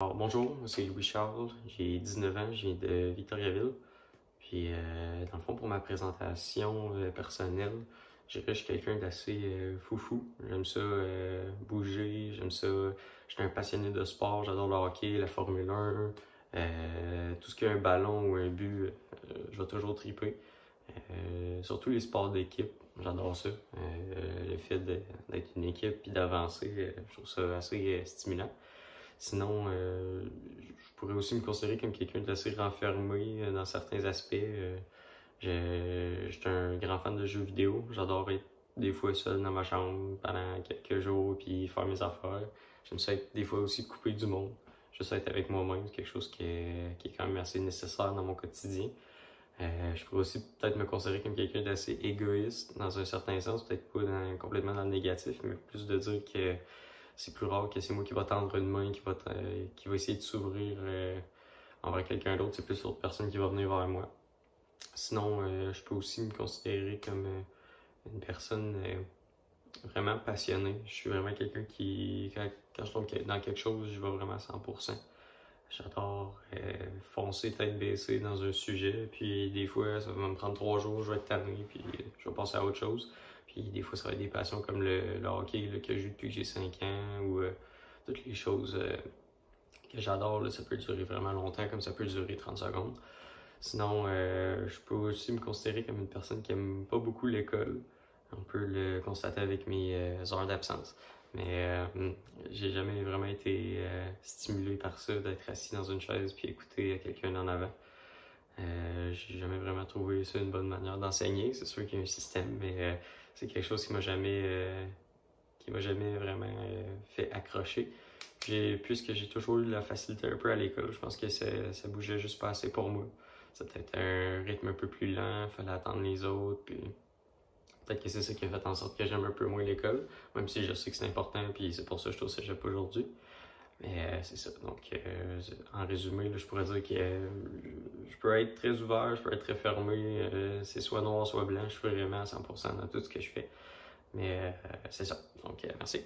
Alors, bonjour, moi c'est Louis-Charles, j'ai 19 ans, je viens de Victoriaville. Puis, dans le fond, pour ma présentation personnelle, je dirais que je suis quelqu'un d'assez foufou. J'aime ça bouger, j'aime ça. Je suis un passionné de sport, j'adore le hockey, la Formule 1, tout ce qui a un ballon ou un but, je vais toujours triper. Surtout les sports d'équipe, j'adore ça. Le fait d'être une équipe puis d'avancer, je trouve ça assez stimulant. Sinon, je pourrais aussi me considérer comme quelqu'un d'assez renfermé dans certains aspects. J'étais un grand fan de jeux vidéo. J'adore être des fois seul dans ma chambre pendant quelques jours puis faire mes affaires. J'aime ça être des fois aussi coupé du monde. Juste être avec moi-même, c'est quelque chose qui est quand même assez nécessaire dans mon quotidien. Je pourrais aussi peut-être me considérer comme quelqu'un d'assez égoïste dans un certain sens, peut-être pas complètement dans le négatif, mais plus de dire que c'est plus rare que c'est moi qui va tendre une main, qui va essayer de s'ouvrir envers quelqu'un d'autre. C'est plus l'autre personne qui va venir vers moi. Sinon, je peux aussi me considérer comme une personne vraiment passionnée. Je suis vraiment quelqu'un qui, quand je tombe dans quelque chose, je vais vraiment à 100%. J'adore foncer tête baissée dans un sujet, puis des fois, ça va me prendre 3 jours, je vais être tanné, puis je vais passer à autre chose. Puis des fois, ça va être des passions comme le hockey là, que je joue depuis que j'ai 5 ans, ou toutes les choses que j'adore, là, ça peut durer vraiment longtemps, comme ça peut durer 30 secondes. Sinon, je peux aussi me considérer comme une personne qui aime pas beaucoup l'école. On peut le constater avec mes heures d'absence. Mais j'ai jamais vraiment été stimulé par ça, d'être assis dans une chaise puis écouter quelqu'un en avant. J'ai jamais vraiment trouvé ça une bonne manière d'enseigner. C'est sûr qu'il y a un système, mais c'est quelque chose qui m'a jamais vraiment fait accrocher. Puisque j'ai toujours eu de la facilité un peu à l'école, je pense que ça bougeait juste pas assez pour moi. C'était un rythme un peu plus lent, il fallait attendre les autres, puis peut-être que c'est ça qui a fait en sorte que j'aime un peu moins l'école, même si je sais que c'est important, puis c'est pour ça que je suis au cégep aujourd'hui. Mais c'est ça. Donc, en résumé, là, je pourrais dire que je peux être très ouvert, je peux être très fermé. C'est soit noir, soit blanc. Je suis vraiment à 100% dans tout ce que je fais. Mais c'est ça. Donc, merci.